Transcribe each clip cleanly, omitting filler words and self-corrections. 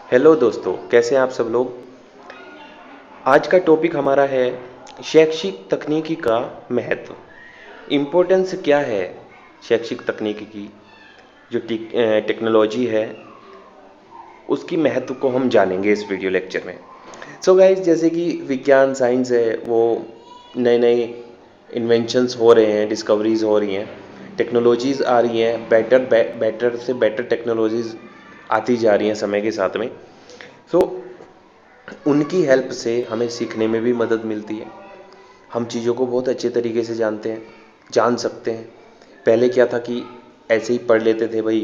Hello दोस्तों, कैसे हैं आप सब लोग। आज का टॉपिक हमारा है शैक्षिक तकनीकी का महत्व। इम्पोर्टेंस क्या है शैक्षिक तकनीकी की, जो टेक्नोलॉजी है उसकी महत्व को हम जानेंगे इस वीडियो लेक्चर में। सो गाइस, जैसे कि विज्ञान साइंस है वो नए नए इन्वेंशंस हो रहे हैं, डिस्कवरीज हो रही हैं, टेक्नोलॉजीज़ आ रही हैं, बेटर से बेटर टेक्नोलॉजीज़ आती जा रही हैं समय के साथ में। सो उनकी हेल्प से हमें सीखने में भी मदद मिलती है। हम चीज़ों को बहुत अच्छे तरीके से जान सकते हैं। पहले क्या था कि ऐसे ही पढ़ लेते थे भाई,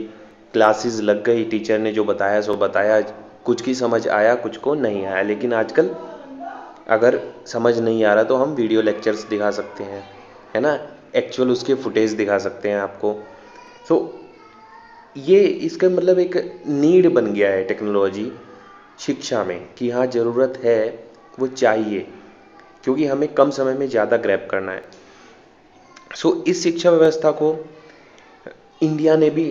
क्लासेस लग गई, टीचर ने जो बताया सो बताया, कुछ की समझ आया कुछ को नहीं आया। लेकिन आजकल अगर समझ नहीं आ रहा तो हम वीडियो लेक्चर्स दिखा सकते हैं, है ना, एक्चुअल उसके फुटेज दिखा सकते हैं आपको। सो ये इसका मतलब एक नीड बन गया है टेक्नोलॉजी शिक्षा में, कि हाँ ज़रूरत है, वो चाहिए, क्योंकि हमें कम समय में ज़्यादा ग्रैब करना है। सो इस शिक्षा व्यवस्था को इंडिया ने भी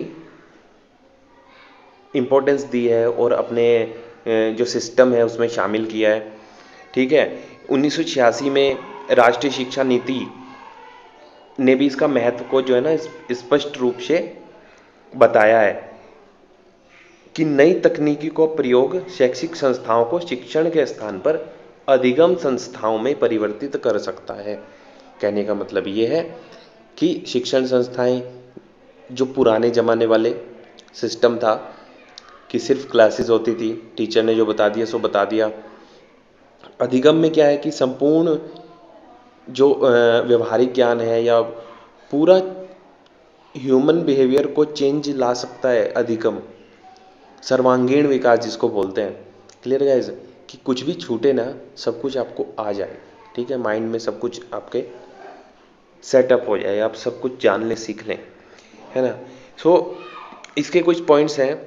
इम्पोर्टेंस दी है और अपने जो सिस्टम है उसमें शामिल किया है। ठीक है, 1986 में राष्ट्रीय शिक्षा नीति ने भी इसका महत्व को जो है ना स्पष्ट रूप से बताया है कि नई तकनीकी को प्रयोग शैक्षिक संस्थाओं को शिक्षण के स्थान पर अधिगम संस्थाओं में परिवर्तित कर सकता है। कहने का मतलब ये है कि शिक्षण संस्थाएं, जो पुराने ज़माने वाले सिस्टम था कि सिर्फ क्लासेस होती थी, टीचर ने जो बता दिया सो बता दिया, अधिगम में क्या है कि संपूर्ण जो व्यवहारिक ज्ञान है या पूरा ह्यूमन बिहेवियर को चेंज ला सकता है अधिगम, सर्वांगीण विकास जिसको बोलते हैं। क्लियर गाइज, कि कुछ भी छूटे ना, सब कुछ आपको आ जाए। ठीक है, माइंड में सब कुछ आपके सेटअप हो जाए, आप सब कुछ जान लें, सीख लें, है ना। सो इसके कुछ पॉइंट्स हैं।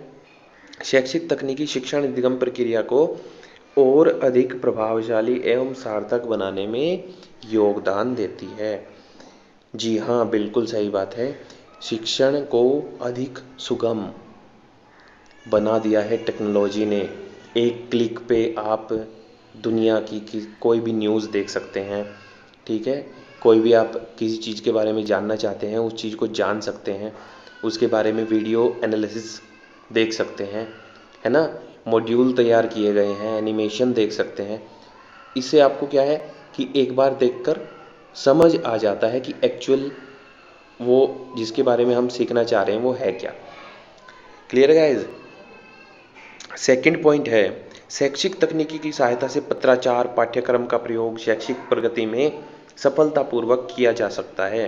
शैक्षिक तकनीकी शिक्षण अधिगम प्रक्रिया को और अधिक प्रभावशाली एवं सार्थक बनाने में योगदान देती है। जी हाँ, बिल्कुल सही बात है। शिक्षण को अधिक सुगम बना दिया है टेक्नोलॉजी ने। एक क्लिक पे आप दुनिया की कोई भी न्यूज़ देख सकते हैं। ठीक है, कोई भी आप किसी चीज़ के बारे में जानना चाहते हैं उस चीज़ को जान सकते हैं, उसके बारे में वीडियो एनालिसिस देख सकते हैं, है ना, मॉड्यूल तैयार किए गए हैं, एनिमेशन देख सकते हैं। इससे आपको क्या है कि एक बार देखकर समझ आ जाता है कि एक्चुअल वो जिसके बारे में हम सीखना चाह रहे हैं वो है क्या। Clear guys. सेकंड पॉइंट है, शैक्षिक तकनीकी की सहायता से पत्राचार पाठ्यक्रम का प्रयोग शैक्षिक प्रगति में सफलतापूर्वक किया जा सकता है।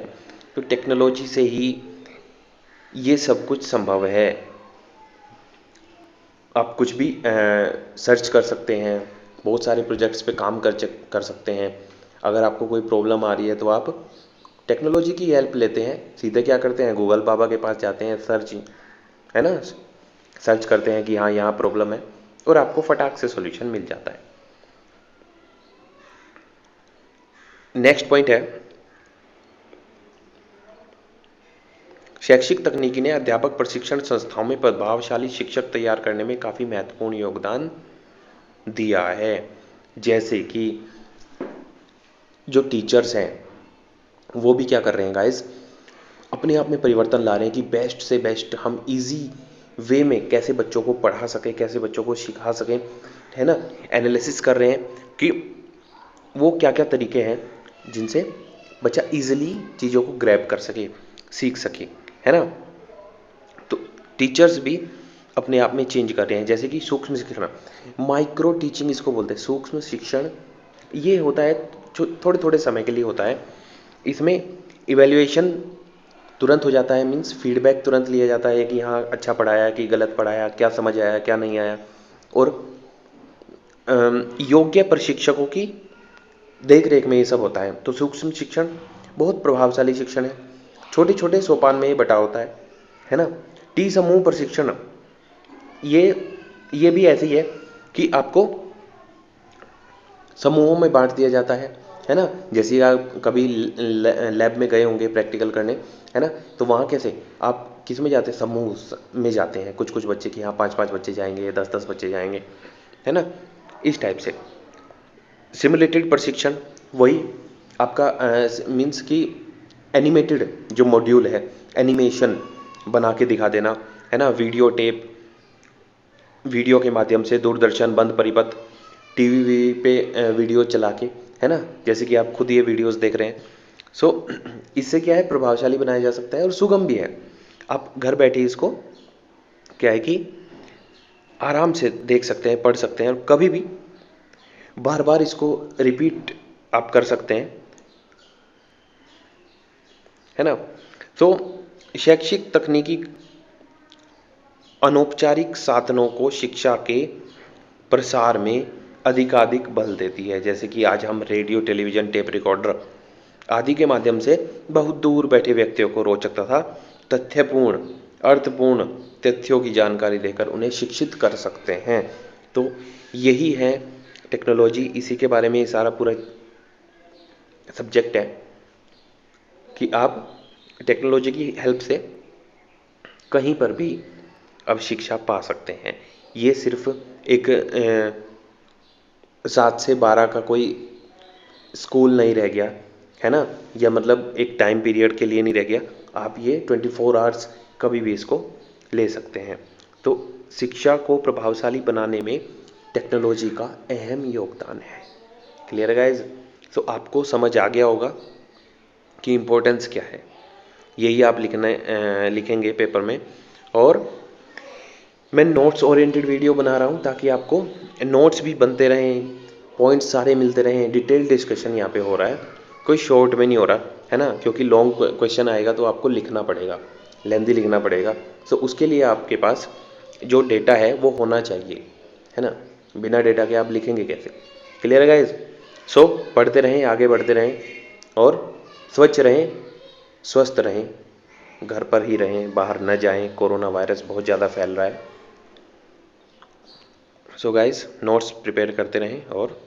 तो टेक्नोलॉजी से ही ये सब कुछ संभव है। आप कुछ भी सर्च कर सकते हैं, बहुत सारे प्रोजेक्ट्स पे काम कर सकते हैं। अगर आपको कोई प्रॉब्लम आ रही है तो आप टेक्नोलॉजी की हेल्प लेते हैं, सीधे क्या करते हैं, गूगल बाबा के पास जाते हैं, सर्च, है ना, सर्च करते हैं कि हाँ यहाँ प्रॉब्लम है, और आपको फटाक से सॉल्यूशन मिल जाता है। नेक्स्ट पॉइंट है, शैक्षिक तकनीकी ने अध्यापक प्रशिक्षण संस्थाओं में प्रभावशाली शिक्षक तैयार करने में काफ़ी महत्वपूर्ण योगदान दिया है। जैसे कि जो टीचर्स हैं वो भी क्या कर रहे हैं गाइस, अपने आप में परिवर्तन ला रहे हैं कि बेस्ट से बेस्ट हम इजी वे में कैसे बच्चों को पढ़ा सकें, कैसे बच्चों को सिखा सकें, है ना। एनालिसिस कर रहे हैं कि वो क्या क्या तरीके हैं जिनसे बच्चा इजीली चीज़ों को ग्रैब कर सके, सीख सके, है ना। तो टीचर्स भी अपने आप में चेंज कर रहे हैं। जैसे कि सूक्ष्म शिक्षण, माइक्रो टीचिंग इसको बोलते हैं, सूक्ष्म शिक्षण। ये होता है जो थोड़े थोड़े समय के लिए होता है। इसमें इवैल्यूएशन तुरंत हो जाता है, मीन्स फीडबैक तुरंत लिया जाता है कि हाँ अच्छा पढ़ाया कि गलत पढ़ाया, क्या समझ आया क्या नहीं आया। और योग्य प्रशिक्षकों की देख रेख में ये सब होता है। तो सूक्ष्म शिक्षण बहुत प्रभावशाली शिक्षण है, छोटे छोटे सोपान में ये बटा होता है ना। टी समूह प्रशिक्षण, ये ये भी ऐसे ही है कि आपको समूहों में बांट दिया जाता है ना। जैसे आप कभी लैब में गए होंगे प्रैक्टिकल करने, है ना, तो वहाँ कैसे आप किस में जाते हैं, समूह में जाते हैं। कुछ कुछ बच्चे कि हाँ 5-5 बच्चे जाएंगे, 10-10 बच्चे जाएंगे, है ना, इस टाइप से। सिमुलेटेड प्रशिक्षण वही आपका मीन्स कि एनिमेटेड जो मॉड्यूल है, एनिमेशन बना के दिखा देना, है ना, वीडियो टेप, वीडियो के माध्यम से दूरदर्शन, बंद परिपथ, टीवी पे वीडियो चला के, है ना, जैसे कि आप खुद ये वीडियोस देख रहे हैं। सो इससे क्या है, प्रभावशाली बनाया जा सकता है और सुगम भी है। आप घर बैठे इसको क्या है कि आराम से देख सकते हैं, पढ़ सकते हैं, और कभी भी बार बार इसको रिपीट आप कर सकते हैं, है ना। तो शैक्षिक तकनीकी अनौपचारिक साधनों को शिक्षा के प्रसार में अधिकाधिक बल देती है। जैसे कि आज हम रेडियो, टेलीविजन, टेप रिकॉर्डर आदि के माध्यम से बहुत दूर बैठे व्यक्तियों को रोचक तथा तथ्यपूर्ण, अर्थपूर्ण तथ्यों की जानकारी देकर उन्हें शिक्षित कर सकते हैं। तो यही है टेक्नोलॉजी, इसी के बारे में ये सारा पूरा सब्जेक्ट है कि आप टेक्नोलॉजी की हेल्प से कहीं पर भी अब शिक्षा पा सकते हैं। ये सिर्फ एक 7 से 12 का कोई स्कूल नहीं रह गया, है ना, या मतलब एक टाइम पीरियड के लिए नहीं रह गया। आप ये 24 आवर्स कभी भी इसको ले सकते हैं। तो शिक्षा को प्रभावशाली बनाने में टेक्नोलॉजी का अहम योगदान है। क्लियर है गाइज? तो आपको समझ आ गया होगा कि इम्पोर्टेंस क्या है। यही आप लिखेंगे पेपर में। और मैं नोट्स ओरिएंटेड वीडियो बना रहा हूँ ताकि आपको नोट्स भी बनते रहें, पॉइंट्स सारे मिलते रहें, डिटेल डिस्कशन यहाँ पे हो रहा है, कोई शॉर्ट में नहीं हो रहा, है ना, क्योंकि लॉन्ग क्वेश्चन आएगा तो आपको लिखना पड़ेगा, लेंथी लिखना पड़ेगा। तो उसके लिए आपके पास जो डेटा है वो होना चाहिए, है ना, बिना डेटा के आप लिखेंगे कैसे। क्लियर है गाइज? सो पढ़ते रहें, आगे बढ़ते रहें और स्वच्छ रहें, स्वस्थ रहें, घर पर ही रहें, बाहर न जाएं, कोरोना वायरस बहुत ज़्यादा फैल रहा है। सो गाइज, नोट्स प्रिपेयर करते रहें और